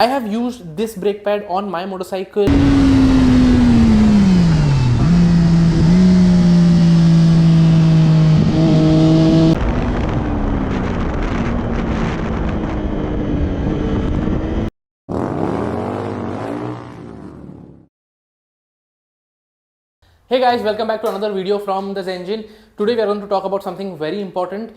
I have used this brake pad on my motorcycle. Hey guys, welcome back to another video from this engine. Today we are going to talk about something very important.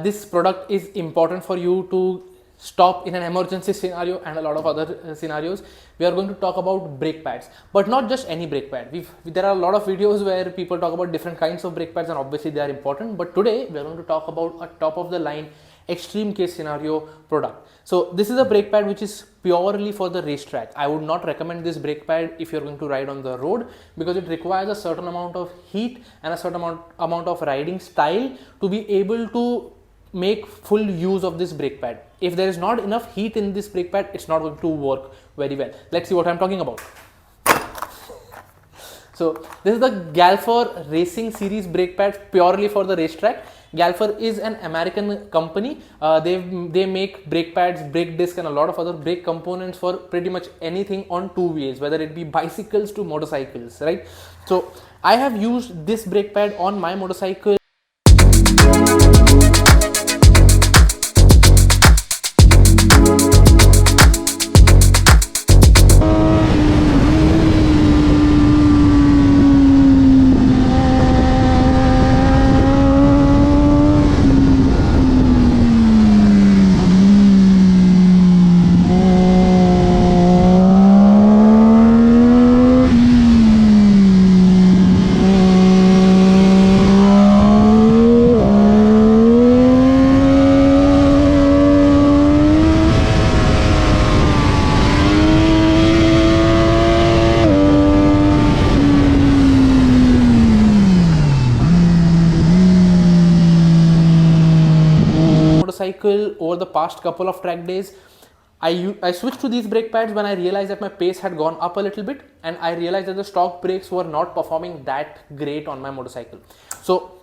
This product is important for you to stop in an emergency scenario and a lot of other scenarios. We are going to talk about brake pads, but not just any brake pad. There are a lot of videos where people talk about different kinds of brake pads, and obviously they are important, but today we are going to talk about a top of the line extreme case scenario product. So this is a brake pad which is purely for the racetrack. I would not recommend this brake pad if you're going to ride on the road, because it requires a certain amount of heat and a certain amount of riding style to be able to make full use of this brake pad. If there is not enough heat in this brake pad, it's not going to work very well. Let's see what I'm talking about. So this is the GALFER Racing Series brake pad purely for the racetrack. GALFER is an American company. They make brake pads, brake disc, and a lot of other brake components for pretty much anything on two wheels, whether it be bicycles to motorcycles, right? So I have used this brake pad on my motorcycle. Motorcycle over the past couple of track days. I switched to these brake pads when I realized that my pace had gone up a little bit, and I realized that the stock brakes were not performing that great on my motorcycle. So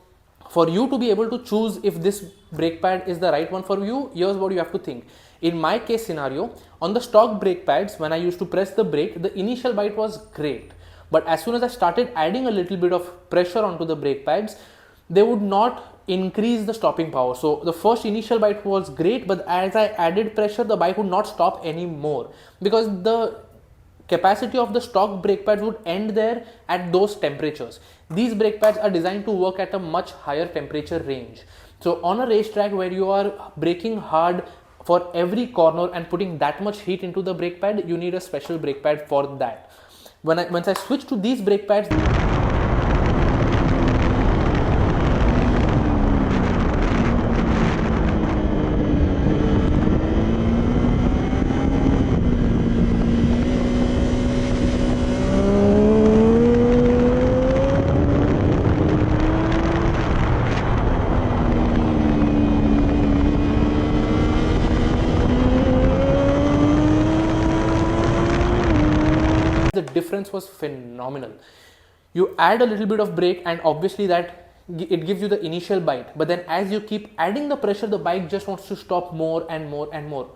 for you to be able to choose if this brake pad is the right one for you, here's what you have to think. In my case scenario, on the stock brake pads, when I used to press the brake, the initial bite was great, but as soon as I started adding a little bit of pressure onto the brake pads, they would not increase the stopping power. So the first initial bite was great, but as I added pressure, the bike would not stop anymore, because the capacity of the stock brake pads would end there at those temperatures. These brake pads are designed to work at a much higher temperature range. So on a racetrack where you are braking hard for every corner and putting that much heat into the brake pad, you need a special brake pad for that. Once I switched to these brake pads, the difference was phenomenal. You add a little bit of brake, and obviously that it gives you the initial bite, but then as you keep adding the pressure, the bike just wants to stop more and more and more.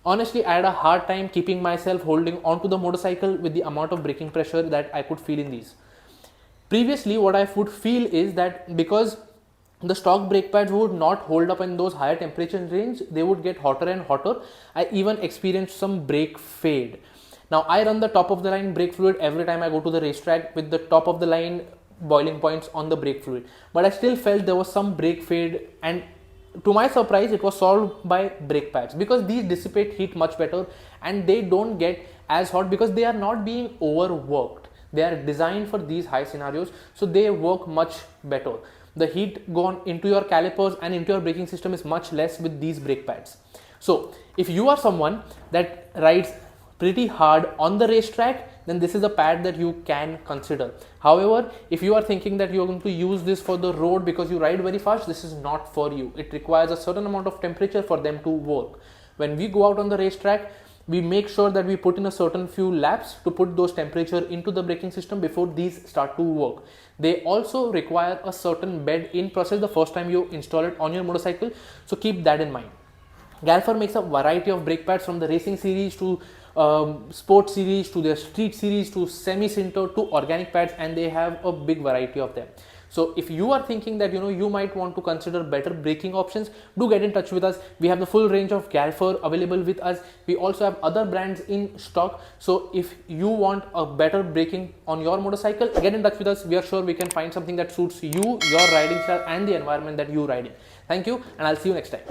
Honestly, I had a hard time keeping myself holding onto the motorcycle with the amount of braking pressure that I could feel in these. Previously, what I would feel is that because the stock brake pads would not hold up in those higher temperature range, they would get hotter and hotter. I even experienced some brake fade. Now I run the top of the line brake fluid every time I go to the racetrack with the top of the line boiling points on the brake fluid, but I still felt there was some brake fade, and to my surprise it was solved by brake pads, because these dissipate heat much better and they don't get as hot because they are not being overworked. They are designed for these high scenarios, so they work much better. The heat gone into your calipers and into your braking system is much less with these brake pads. So if you are someone that rides pretty hard on the racetrack, then this is a pad that you can consider. However, if you are thinking that you are going to use this for the road because you ride very fast, this is not for you. It requires a certain amount of temperature for them to work. When we go out on the racetrack, we make sure that we put in a certain few laps to put those temperature into the braking system before these start to work. They also require a certain bed in process the first time you install it on your motorcycle, so keep that in mind. GALFER makes a variety of brake pads from the racing series to sport series to their street series to semi-sintered to organic pads, and they have a big variety of them. So if you are thinking that you might want to consider better braking options, do get in touch with us. We have the full range of GALFER available with us. We also have other brands in stock. So if you want a better braking on your motorcycle, get in touch with us. We are sure we can find something that suits you, your riding style and the environment that you ride in. Thank you, and I'll see you next time.